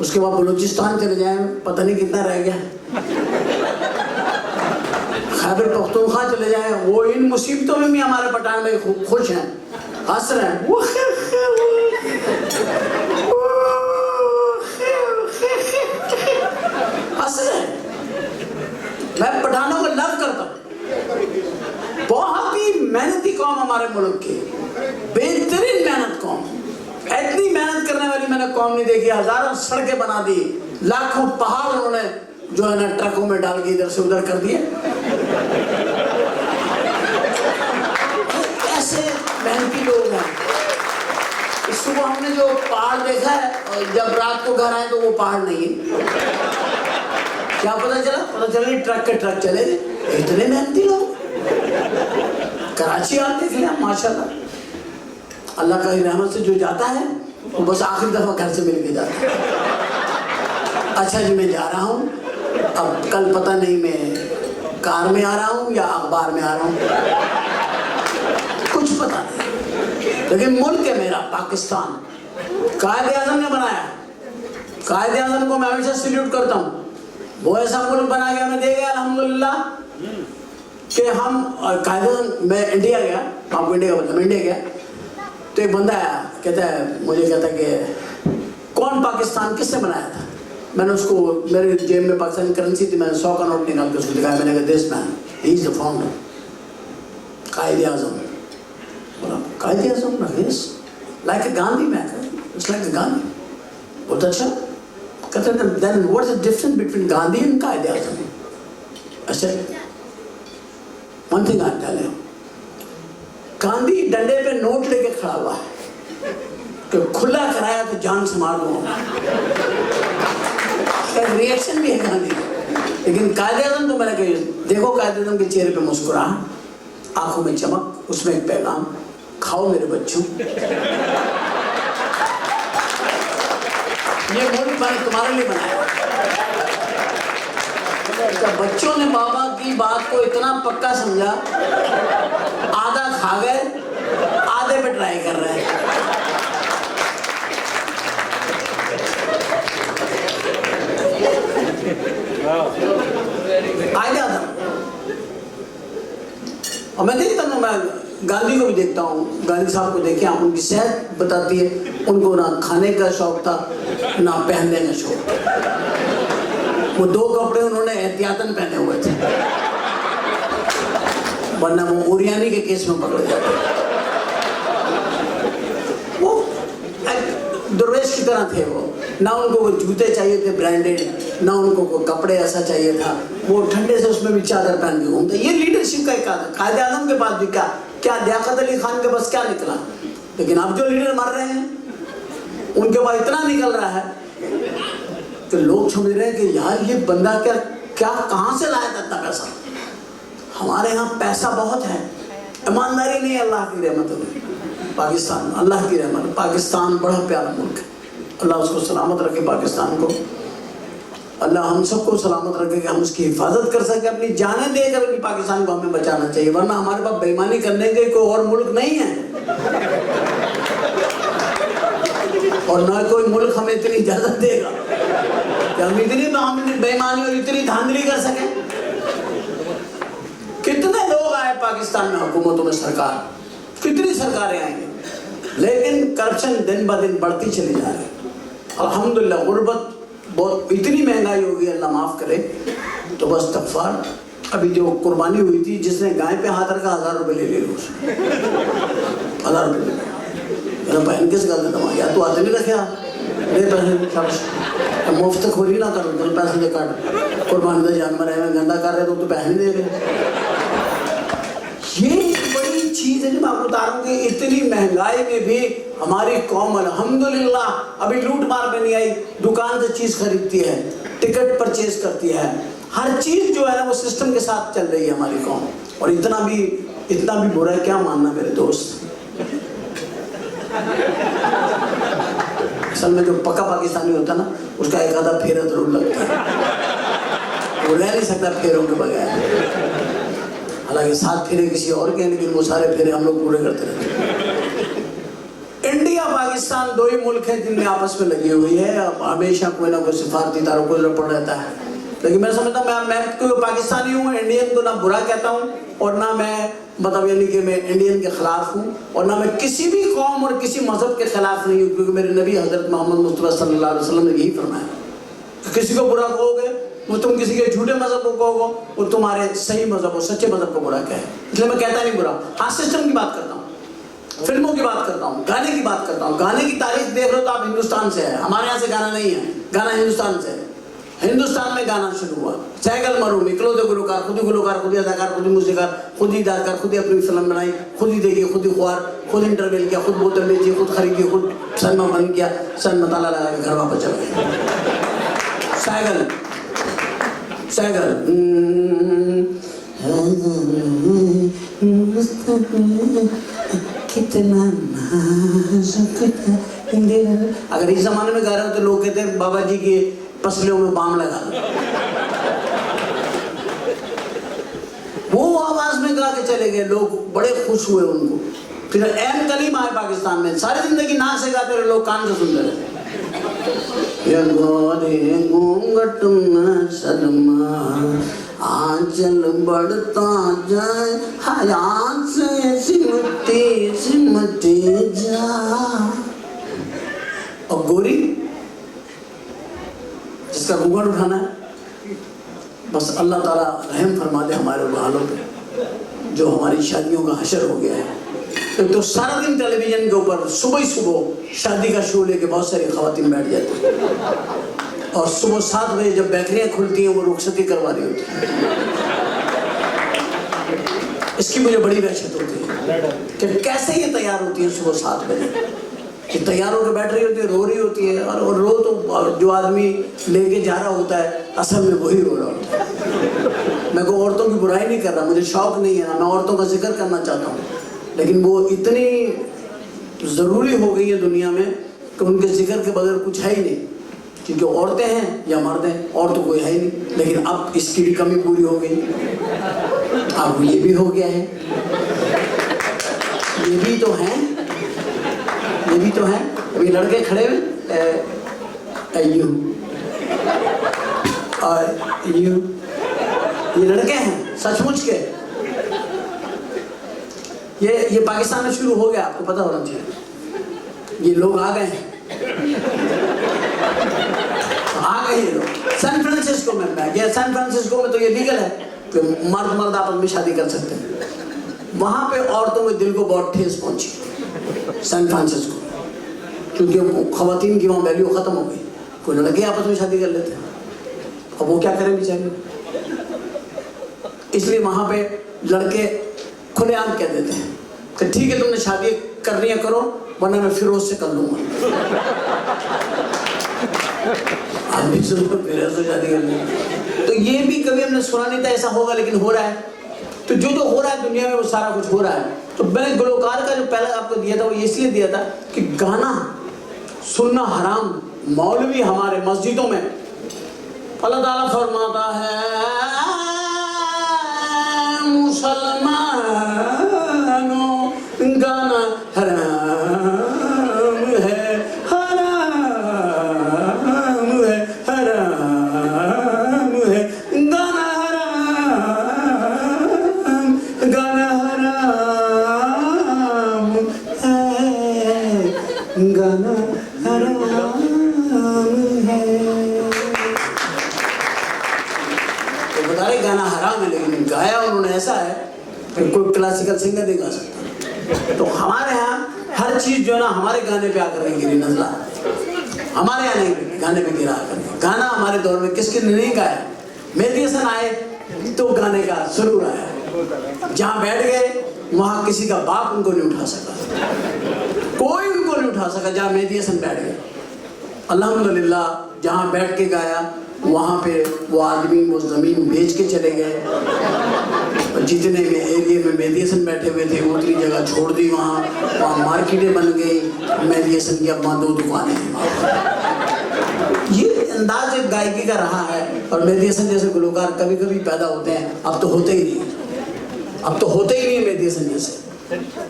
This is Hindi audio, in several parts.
उसके बाद बलूचिस्तान चले जाए, पता नहीं कितना रह गया। खैबर पख्तूनख्वा चले जाए, वो इन मुसीबतों में भी हमारे पठान भाई खूब खुश हैं, हंस रहे हैं। हंस रहे हैं। मैं पठानों को लव करता हूँ, बहुत ही मेहनती कौम हमारे मुल्क की, बेहतरीन मेहनत कौम। इतनी मेहनत करने वाली मैंने कौम नहीं देखी। हजारों सड़कें बना दी, लाखों पहाड़ उन्होंने जो है ना ट्रकों में डाल के इधर से उधर कर दिए। ऐसे मेहनती लोग हैं। सुबह हमने जो पहाड़ देखा है, और जब रात को घर आए तो वो पहाड़ नहीं है। क्या पता चला? पता चला ट्रक के ट्रक चले गए। इतने मेहनती लोग। कराची आप देख लें, माशाल्लाह, अल्लाह का रहमत से जो जाता है वो बस आखिरी दफा घर से मिल के जाता है। अच्छा जी, मैं जा रहा हूँ, अब कल पता नहीं मैं कार में आ रहा हूँ या अखबार में आ रहा हूँ, कुछ पता नहीं, लेकिन मुल्क है मेरा पाकिस्तान, कायदे आज़म ने बनाया। कायदे आज़म को मैं हमेशा सल्यूट करता हूँ। वो ऐसा मुल्क बना के हमें दे गया अल्हम्दुलिल्लाह कि हम कायदे। मैं इंडिया गया, आपको इंडिया का मतलब, इंडिया गया तो एक बंदा आया, कहता है, मुझे कहता है कि कौन पाकिस्तान किसने बनाया था? मैंने उसको, मेरे जेब में पाकिस्तानी करेंसी थी, मैंने 100 का नोट निकाल के उसको दिखाया। मैंने कहा this man he is the founder, कायदे आज़म। बोला कायदे आज़म लाइक ए गांधी? मैं इट्स लाइक ए गांधी। बहुत अच्छा। कहते हैं then what is the difference between Gandhi and Quaid Azam? अच्छा, one thing I tell you, Gandhi डंडे पे नोट लेके खड़ा हुआ है तो खुला कराया तो जान से मार दूंगा। रिएक्शन भी है गांधी, लेकिन कायदे आज़म तो मैंने कही, देखो कायदे आज़म के चेहरे पे मुस्कुराहट, आंखों में चमक, उसमें एक पैगाम, खाओ मेरे बच्चों, ये मुल्क मैंने तुम्हारे लिए बनाया। जब बच्चों ने बाबा की बात को इतना पक्का समझा, आधा खा गए, आधे पे ट्राई कर रहे हैं। आइडिया था। और मैं देखता हूँ, मैं गांधी को भी देखता हूँ, गांधी साहब को देखे, आप उनकी सेहत बताती है, उनको ना खाने का शौक था ना पहनने का शौक। वो 2 कपड़े उन्होंने एहतियातन पहने हुए थे, वरना वो उरियानी के केस में पकड़ जाते। वो दरवेश की तरह थे। वो ना उनको वो जूते चाहिए थे ब्रांडेड, ना उनको वो कपड़े ऐसा चाहिए था। वो ठंडे से उसमें भी चादर पहन के घूमते। ये लीडरशिप का एक कायदे आज़म के पास भी क्या लियाकत अली खान के पास क्या निकला। लेकिन अब जो लीडर मर रहे हैं उनके पास इतना निकल रहा है कि लोग समझ रहे हैं कि यार ये बंदा क्या कहाँ से लाया था इतना पैसा। हमारे यहाँ पैसा बहुत है, ईमानदारी नहीं है। अल्लाह की रहमत है पाकिस्तान, अल्लाह की रहमत। पाकिस्तान बड़ा प्यारा मुल्क है, अल्लाह उसको सलामत रखे। पाकिस्तान को अल्लाह हम सबको सलामत रखे कि हम उसकी हिफाजत कर सके। अपनी जानें देकर भी पाकिस्तान को हमें बचाना चाहिए, वरना हमारे पास बेईमानी करने के कोई और मुल्क नहीं है, और ना कोई मुल्क हमें इतनी इजाजत देगा कि हम इतनी बेईमानी और इतनी धांधली कर सकें। कितने लोग आए पाकिस्तान में हुकूमतों में, सरकार, कितनी सरकारें आएंगी, लेकिन करप्शन दिन ब दिन बढ़ती चली जा रही है। अल्हम्दुलिल्लाह गुर्बत बहुत, इतनी महंगाई होगी, अल्लाह माफ़ करे। तो बस तकफार, अभी जो कुर्बानी हुई थी, जिसने गाय पे हाथ रखा 1000 रुपये ले लो उसने, 1000 रुपये ले लो। बहन किस गल दवा, या तो हाथ नहीं रखे ले पैसे, मुफ्त खोरी ना करो, तो पैसे दे काट। कुर्बानी का जानवर है, गंदा कर रहे तो पैसे नहीं दे रहे। ये बड़ी चीज़ है जो मैं आपको बता रहा हूँ कि इतनी महंगाई में भी हमारी कौम अल्हम्दुलिल्लाह अभी लूट मार में नहीं आई। दुकान से चीज़ खरीदती है, टिकट परचेज करती है, हर चीज़ जो है ना वो सिस्टम के साथ चल रही है हमारी कौम। और इतना भी बुरा है, क्या मानना मेरे दोस्त। असल में जो पक्का पाकिस्तानी होता ना, उसका एक आधा फेरा जरूर लगता है, वो रह नहीं सकता फेरों के बगैर। हालांकि 7 फेरे किसी और के, लेकिन वो सारे फेरे हम लोग पूरे करते रहते हैं। इंडिया पाकिस्तान पाकिस्तान दो ही मुल्क हैं जिनमें आपस में लगी हुई है। अब हमेशा कोई ना कोई सिफारती तारों को जरूरत पड़ रहता है, लेकिन मैं समझता हूँ मैं कोई पाकिस्तानी हूँ, इंडियन तो ना बुरा कहता हूँ और ना मैं मतलब यानी कि मैं इंडियन के खिलाफ हूँ और ना मैं किसी भी कौम और किसी मजहब के खिलाफ नहीं हूँ, क्योंकि मेरे नबी हजरत मोहम्मद मुस्तफा सल्लल्लाहु अलैहि वसल्लम ने यही फरमाया कि किसी को बुरा कहोगे वो तुम किसी के झूठे मजहब को कहोगे वो तुम्हारे सही मजहब और सच्चे मजहब को बुरा कहे। इसलिए मैं कहता नहीं बुरा। हाँ, सिस्टम की बात करता हूँ, फिल्मों की बात करता हूँ, गाने की बात करता हूँ। गाने की तारीफ देख रहे हो तो आप हिंदुस्तान से है, हमारे यहाँ से गाना नहीं है, गाना हिंदुस्तान से है। हिंदुस्तान में गाना शुरू हुआ, सैगल मरूम इकलौते गुलकार, खुद ही अदाकार, खुद ही मूसीकार, खुद ही हिदायतकार, खुद ही अपनी फिल्म बनाई, खुद ही देखी, खुद ही खुआर, खुद इंटरवेल किया, खुद बोतल बेची, खुद खरीदी, खुद सनमा बंद किया, सन मताला लगा के घर वापस चल गए। सैगल सैगल कितना नाजुक अगर इस जमाने में गा रहे हो तो लोग कहते हैं बाबा जी की पसलियों में बाम लगा दो। वो आवाज में गा के चले गए, लोग बड़े खुश हुए उनको। फिर एम कलीम आए पाकिस्तान में, सारी जिंदगी नाक से गाते रहे, लोग कान से सुनते रहे। ये गोरे घूंघट में सदमा आंचल बढ़ता जाए, हयात से सिमटते जा। और गोरी जिसका घूंघट उठाना है, बस अल्लाह ताला रहम फरमा दे हमारे हालों पे, जो हमारी शादियों का हशर हो गया है। तो सारा दिन टेलीविजन के ऊपर सुबह ही सुबह शादी का शो लेके बहुत सारी खवातीन बैठ जाती हैं और सुबह 7 बजे जब बेकरियां खुलती हैं वो रुखसती करवा रही होती है। इसकी मुझे बड़ी वहशत होती है कि कैसे ये तैयार होती है सुबह 7 बजे, कि तैयार होकर बैठ रही होती है, रो रही होती है, और रो तो जो आदमी लेके जा रहा होता है असल में वही रो रहा होता है। मैं कोई औरतों की बुराई नहीं कर रहा, मुझे शौक नहीं है ना, मैं औरतों का जिक्र करना चाहता हूँ, लेकिन वो इतनी ज़रूरी हो गई है दुनिया में कि उनके जिक्र के बगैर कुछ है ही नहीं, क्योंकि औरतें हैं या मर्द हैं, और तो कोई है ही नहीं। लेकिन अब इसकी भी कमी पूरी हो गई, अब ये भी हो गया है, ये भी तो हैं, ये भी तो हैं। अभी लड़के खड़े हुए ये लड़के हैं सचमुच के। ये पाकिस्तान में शुरू हो गया, आपको पता होना चाहिए। ये लोग आ गए हैं, आ गए ये लोग। सैन फ्रांसिस्को में मैं गया, सैन फ्रांसिस्को में तो ये लीगल है कि मर्द आपस में शादी कर सकते हैं। वहां पे औरतों के दिल को बहुत ठेस पहुंची सैन फ्रांसिस्को, क्योंकि खवातीन की वहाँ वैल्यू खत्म हो गई। कोई लड़के आपस में शादी कर लेते हैं, अब वो क्या करें बेचारे। इसलिए वहां पे लड़के खुलेआम कह देते हैं कि ठीक है तुमने शादी करनी है करो, वरना मैं फिरोज से कर लूंगा। आदमी से फिरोज से शादी कर लूंगा। तो ये भी कभी हमने सुना नहीं था ऐसा होगा, लेकिन हो रहा है। तो जो हो रहा है दुनिया में वो सारा कुछ हो रहा है। तो मैंने गुलकार का जो पहला आपको दिया था वो इसलिए दिया था कि गाना सुनना हराम, मौलवी हमारे मस्जिदों में अल्लाह ताला फरमाता है मुसलमानों गाना हराम है, हराम है, हराम है, गाना हराम, गाना हराम है, गाना हराम है। तो बता रहे गाना हराम है, लेकिन गाया उन्होंने ऐसा है कि कोई क्लासिकल सिंगर नहीं गा सकता। तो हमारे यहाँ हर चीज जो है ना हमारे गाने पे आकर गिरी, नजला हमारे यहाँ नहीं गाने पे गिरा आकर। गाना हमारे दौर में किसके नहीं गाया, मेहदी हसन आए तो गाने का सुरूर आया। जहाँ बैठ गए वहाँ किसी का बाप उनको नहीं उठा सका, कोई उनको नहीं उठा सका जहाँ मेहदी हसन बैठ गए। अल्हम्दुलिल्लाह जहाँ बैठ के गाया वहाँ पे वो आदमी वो ज़मीन बेच के चले गए, और जितने भी एरिया में मेहदी हसन बैठे हुए थे उतनी जगह छोड़ दी, वहाँ मार्केटें बन गई। मेहदी हसन की अब 2 दुकानें हैं। ये अंदाज एक गायकी का रहा है। और मेहदी हसन जैसे गुलकार कभी कभी पैदा होते हैं, अब तो होते ही नहीं, अब तो होते ही नहीं मेहदी हसन जैसे।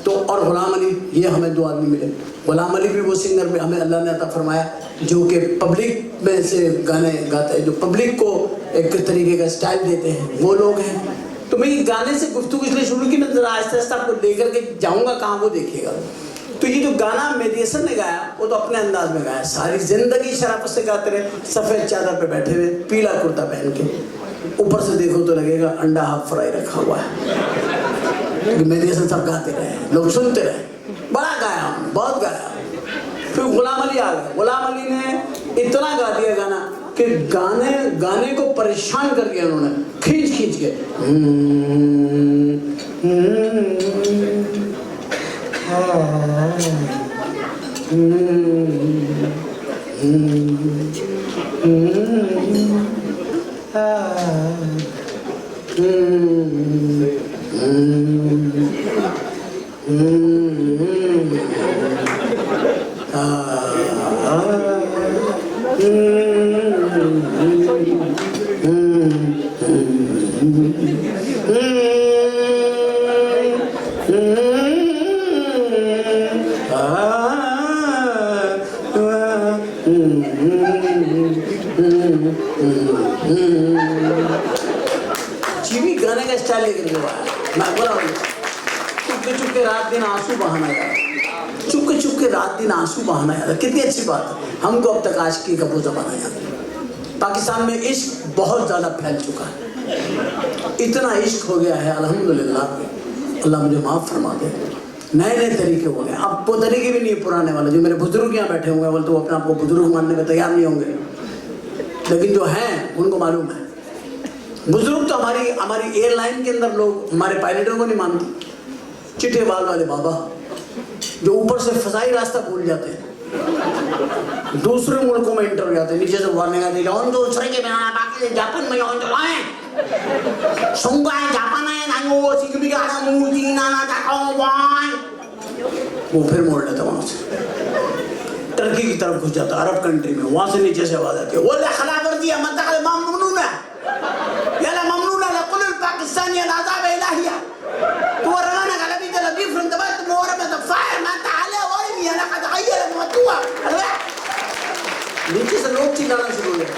तो और गुलाम अली, ये हमें दो आदमी मिले। गुलाम अली भी वो सिंगर में हमें अल्लाह ने अता फरमाया जो कि पब्लिक में से गाने गाते हैं, जो पब्लिक को एक तरीके का स्टाइल देते हैं, वो लोग हैं। तो मैं ये गाने से गुफ्तगू इसलिए शुरू की ना, जरा आहिस्ता आहिस्ता आपको लेकर के जाऊँगा कहाँ, वो देखिएगा। तो ये जो गाना मेहदी हसन ने गाया वो तो अपने अंदाज में गाया, सारी जिंदगी शराफत से गाते रहे, सफ़ेद चादर पे बैठे हुए, पीला कुर्ता पहन के, ऊपर से देखो तो लगेगा अंडा हाफ फ्राई रखा हुआ है। मेहदी हसन सब गाते रहे, लोग सुनते रहे, बड़ा गाया हमने, बहुत गाया। फिर गुलाम अली आ गए। गुलाम अली ने इतना गा दिया गाना कि गाने को परेशान कर दिया उन्होंने, खींच खींच के। जीवी गाने का स्टाइल लेकर के आया। मैं बोला चुपके चुपके रात दिन आंसू बहाना यार, चुपके चुपके रात दिन आंसू बहाना यार, कितनी अच्छी बात है। हमको अब तक आशिकी का बोझ बनाया। पाकिस्तान में इश्क बहुत ज़्यादा फैल चुका है, इतना इश्क हो गया है अल्हम्दुलिल्लाह, अल्लाह मुझे माफ़ फरमा दे। नए नए तरीके हो गए, अब वो तरीके भी नहीं है पुराने वाले। जो मेरे बुजुर्ग यहाँ बैठे होंगे बोले तो वो अपने आप को बुजुर्ग मानने में तैयार नहीं होंगे, लेकिन जो हैं उनको मालूम है। बुजुर्ग तो हमारी एयरलाइन के अंदर लोग हमारे पायलटों को नहीं मानते। चिट्टे बाल वाले बाबा जो ऊपर से फसाई रास्ता भूल जाते हैं, दूसरे मुल्कों में इंटर हो जाते हैं, नीचे से वार्निंग आती है तो दूसरे के बिना बाकी जापान में ऑन चलाएं संगाय जापान है ना वो सिकमी का ना मूर्ति ना ना जाओ वाई, वो फिर मोड़ लेता वहां से टर्की की तरफ घुस जाता, अरब कंट्री में। वहां से नीचे से आवाज आती है वो ले खलाबर दिया मंतक़ा ममनून है याला ममनून है कुल पाकिस्तानी अज़ाब इलाहिया तो रवाना गलबी जलबी फ्रॉम द बट मोर में द फायर मैं ताले और नहीं है लक़द गय्यर मतुआ। नीचे से लोग चिल्लाना शुरू हो गए।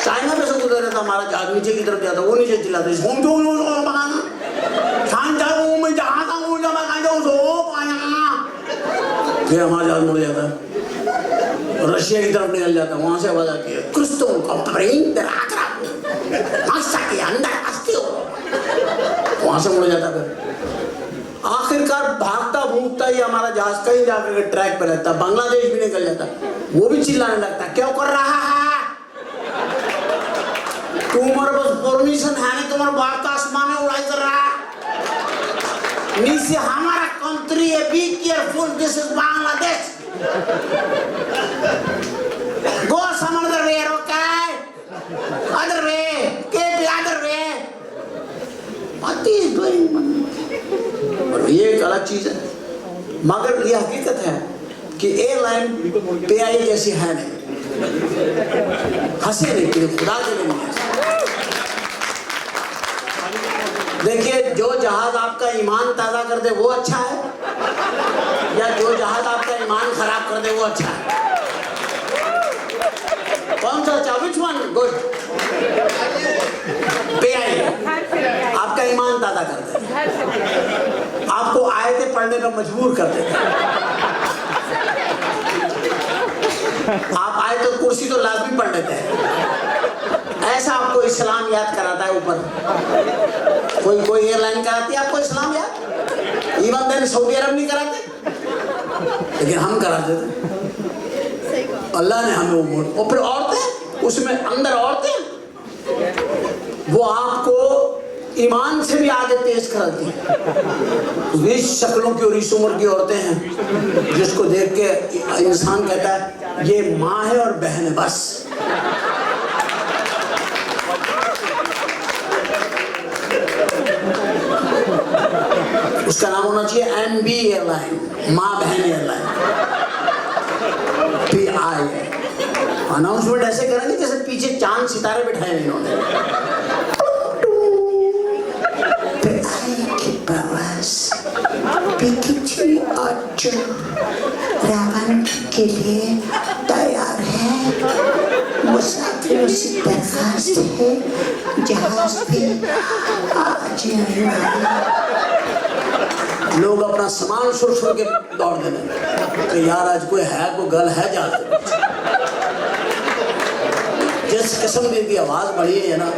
चाइना में से गुजर रहा था हमारा जहाज, नीचे की तरफ जाता, वो नीचे चिल्लाता है हम जो मकान खान जाऊँ मैं जहाँ जाऊँ जब मैं जाऊँ सो पाया। फिर हमारा जहाज मुड़ जाता है, रशिया की तरफ निकल जाता, वहाँ से आवाज आती है क्रिस्तो कंप्रेन दराकरा मास्टर के अंदर अस्ती हो, वहाँ से मुड़ जाता। फिर आखिरकार भागता भूगता ही हमारा जहाज कहीं जाकर के ट्रैक पे रहता, बांग्लादेश भी निकल जाता, वो भी चिल्लाने लगता क्या कर रहा है तुम्हारे पास परमिशन है नहीं, तुम्हारा बाहर का आसमान में उड़ाई कर रहा है नीचे हमारा कंट्री है, be careful this is Bangladesh go some other way okay other way keep other way what is doing. और ये एक अलग चीज है, मगर ये हकीकत है कि एयरलाइन पीआई जैसी है नहीं, हंसे नहीं कि खुदा के लिए नहीं। देखिए जो जहाज आपका ईमान ताज़ा कर दे वो अच्छा है, या जो जहाज आपका ईमान खराब कर दे वो अच्छा है? कौन सा अच्छा? Which one good? पीआई आपका ईमान ताज़ा कर दे, आपको आयतें पढ़ने पर मजबूर कर देता। आप आए तो कुर्सी तो लाजमी पढ़ लेते हैं, ऐसा आपको इस्लाम याद कराता है ऊपर। कोई एयरलाइन कराती है आपको इस्लाम याद, इवन देन सऊदी अरब नहीं कराते, लेकिन हम कराते थे। अल्लाह ने हमें वो मोड़। और फिर औरतें उसमें अंदर औरतें वो आपको ईमान से भी आगे तेज कराती हैं। 20 शक्लों की और इस उम्र की औरतें हैं जिसको देख के इंसान कहता है ये माँ है और बहन है बस। उसका नाम होना चाहिए MB एयरलाइन, माँ बहन एयरलाइन। PI अनाउंसमेंट ऐसे करेंगे जैसे पीछे चांद सितारे बिठाए इन्होंने। बिकिची आज रावण के लिए तैयार है। मुसाफिरों से दरखास्त है, जहाज पे आ जाए। लोग अपना सामान छोड़ के दौड़ देने कि यार आज कोई है, कोई गल है जहाज। जिस किस्म की आवाज बढ़ी है ना,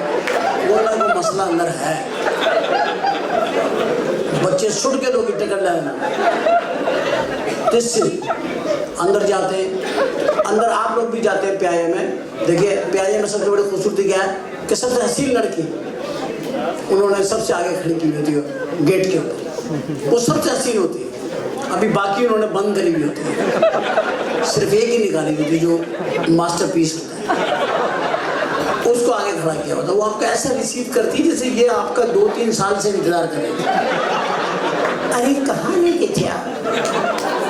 वो ना कोई मसला अंदर है। बच्चे छुट के लोग टिकट लेना जिससे अंदर जाते हैं। अंदर आप लोग भी जाते हैं प्याये में। देखिए प्याये में सबसे बड़ी खूबसूरती क्या है कि सबसे हसीन लड़की उन्होंने सबसे आगे खड़ी की होती है गेट के ऊपर, वो सबसे हसीन होती है। अभी बाकी उन्होंने बंद करी हुई होती है, सिर्फ एक ही निकाली होती है जो मास्टरपीस होता है, उसको आगे खड़ा किया होता है। वो आपको ऐसा रिसीव करती है जैसे ये आपका 2-3 साल से इंतजार करेगी। अरे कहाँ लेके थे आप?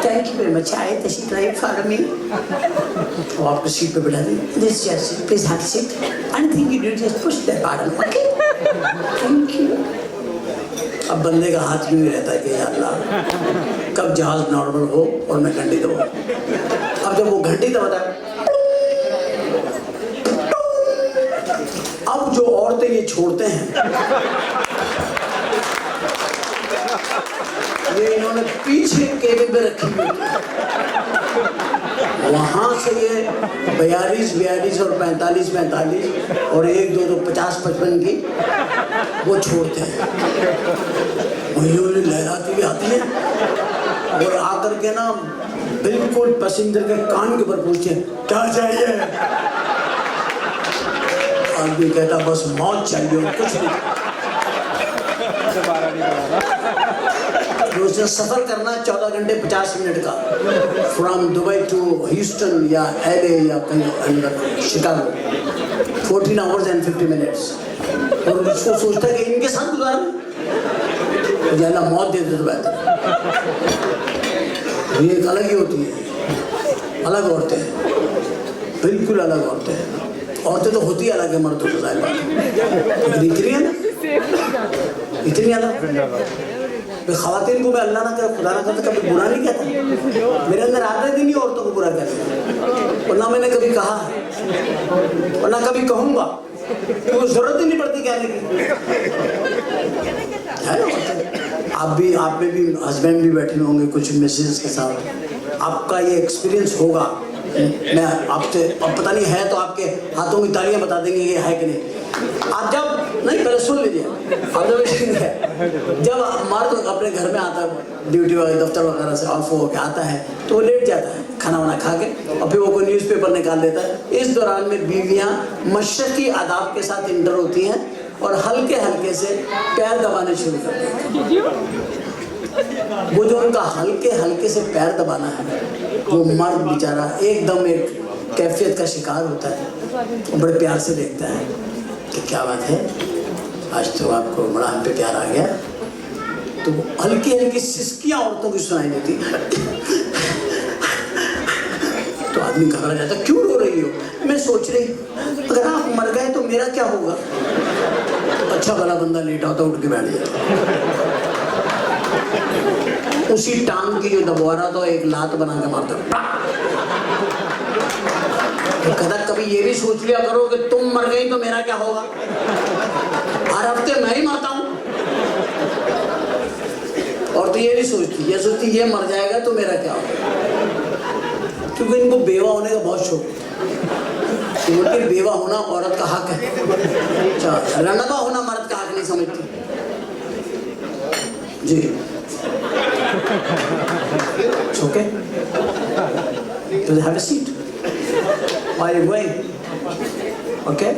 Thank you very much. आए तशरीफ लाइए फॉर मी। वो आपको सीट पे बैठा दी। This your seat, please have seat. Anything you do just push that button, okay? Thank you. अब बंदे का हाथ में रहता है कि या अल्लाह कब जहाज नॉर्मल हो और मैं घंटी दबाऊं। अब जब वो घंटी दबाता है, अब जो औरतें ये छोड़ते हैं, ये इन्होंने पीछे केबिन में रखी हुई है। वहां से ये 42 और 45 और 1, 2 तो 50-55 की वो छोड़ते हैं। वही लहराती भी आती है और आकर के ना बिल्कुल पैसेंजर के कान के ऊपर पूछते हैं क्या चाहिए। आदमी कहता बस मौत चाहिए और कुछ नहीं। उसने सफर करना 14 घंटे 50 मिनट का, फ्रॉम दुबई टू ह्यूस्टन या LA या कहीं अंदर शिकागो, 14 hours and 50 minutes। और उसको सोचता है कि इनके साथ गुजारना ज्यादा मौत दे दे तो बेहतर। ये एक अलग ही होती है, अलग औरतें हैं, बिल्कुल अलग औरतें हैं। औरतें तो होती अलग है, मर्दों से जाहिर बात है, इतनी है ना, इतनी अलग। ख़वातीन को मैं अल्लाह ना करे, खुदा ना करे कभी बुरा नहीं कहता। मेरे अंदर आदत ही नहीं औरतों को बुरा कहते, और ना मैंने कभी कहा और ना कभी कहूँगा, क्योंकि जरूरत ही नहीं पड़ती कहने की। है ना, आप में भी हस्बैंड भी बैठे होंगे कुछ मिसेज के साथ, आपका ये एक्सपीरियंस होगा। मैं आपसे अब पता नहीं है तो आपके हाथों की तालियां बता देंगे ये है कि नहीं। आप जब नहीं पहले सुन लीजिए, ऑब्जर्वेशन है, जब मर्द अपने घर में आता है ड्यूटी वगैरह दफ्तर वगैरह से ऑफ हो के आता है तो वो लेट जाता है खाना वाना खा के, और फिर वो कोई न्यूज़पेपर निकाल देता है। इस दौरान में बीवियां मशरक़ी आदाब के साथ इंटर होती हैं और हल्के हल्के से पैर दबाने शुरू कर देती हैं। वो जो उनका हल्के हल्के से पैर दबाना है, वो मर्द बेचारा एकदम एक कैफियत का शिकार होता है, वो बड़े प्यार से देखता है कि क्या बात है, आज तो आपको बड़ा हम पे प्यार आ गया। तो हल्की हल्की सिसकियां औरतों की सुनाई देती, तो आदमी घबरा जाता, क्यों रो रही हो? मैं सोच रही अगर आप मर गए तो मेरा क्या होगा। अच्छा भला बंदा लेटा होता, उठ के बैठ जाता, उसी टांग की जो दबवा रहा था एक लात बना के मारता। तो कहता कभी ये भी सोच लिया करो कि तुम मर गई तो मेरा क्या होगा, हर हफ्ते मैं ही मरता हूं। और तो ये नहीं सोचती, ये सोचती ये मर जाएगा तो मेरा क्या होगा, क्योंकि इनको बेवा होने का बहुत शौक है। उनके बेवा होना औरत का हक है, रनबा होना मर्द का हक नहीं समझती जी। It's okay. Please have a seat. Why are you going? Okay.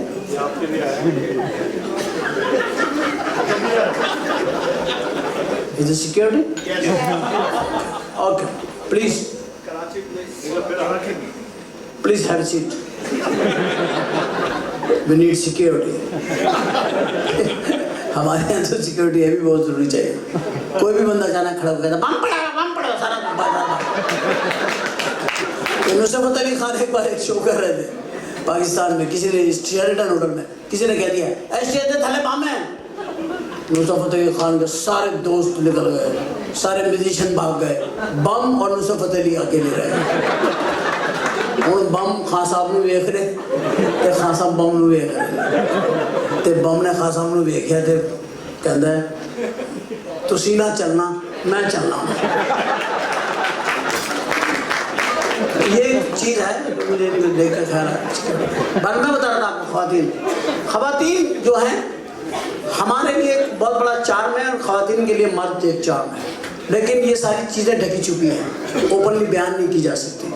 Is it security? Yes. Okay. Please have a seat. We need security. हमारे यहाँ तो सिक्योरिटी है भी बहुत जरूरी चाहिए। कोई भी बंदा अचानक खड़ा हो गया बम पड़ा सारा उनसे पता नहीं खान एक बार एक शो कर रहे थे पाकिस्तान में, किसी ने शेरटन होटल में किसी ने कह दिया शेरटन थले बम है, नुसरत फतेह अली खान के सारे दोस्त निकल गए, सारे म्यूजिशियन भाग गए, बम और नुसरत फतेह अली अकेले रहे। ਹੁਣ बम खान साहब ਨੂੰ ਵੇਖ ਰਹੇ ਤੇ ਖਾਨ ਸਾਹਿਬ बम ਨੂੰ ਵੇਖ ਰਹੇ ਤੇ बम ਨੇ ਖਾਨ ਸਾਹਿਬ ਨੂੰ ਵੇਖਿਆ ਤੇ ਕਹਿੰਦਾ ਤੁਸੀਂ ਨਾ ਚੱਲਣਾ मैं चलना। ये चीज़ है जो मुझे देख कर ख्याल है। पर मैं बता रहा था आपको, ख़वातीन जो हैं हमारे लिए एक बहुत बड़ा चार्म है और ख़वातीन के लिए मर्द एक चार्म है, लेकिन ये सारी चीज़ें ढकी छुपी हैं, ओपनली बयान नहीं की जा सकती।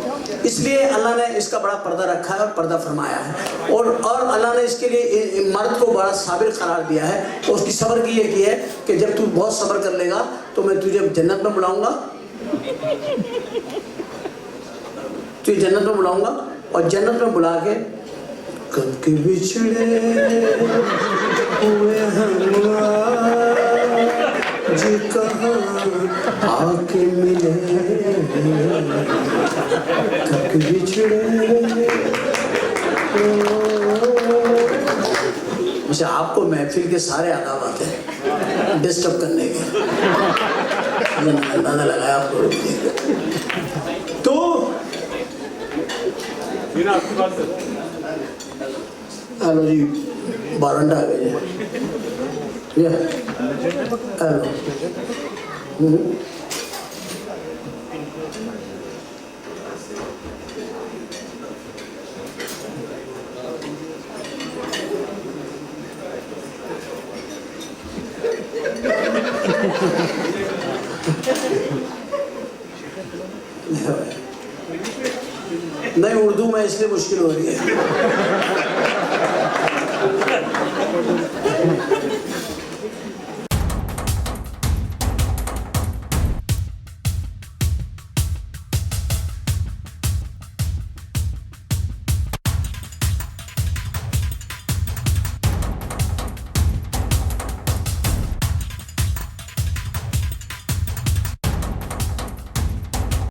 इसलिए अल्लाह ने इसका बड़ा पर्दा रखा है और पर्दा फरमाया है। और अल्लाह ने इसके लिए मर्द को बड़ा साबिर करार दिया है। और उसकी सब्र की ये की है कि जब तू बहुत सब्र कर लेगा तो मैं तुझे जन्नत में बुलाऊंगा, तुझे जन्नत में बुलाऊंगा और जन्नत में बुला के कब के बिछड़े हुए जी कहाँ आके मिले, कब के बिछड़े। मुझे आपको महफिल के सारे आदाब आते हैं डिस्टर्ब करने के, अंदाजा लगाया आपको। तो हेलो जी, बारंडा आ गए जी, हेलो। नहीं, उर्दू में इसलिए मुश्किल हो रही है।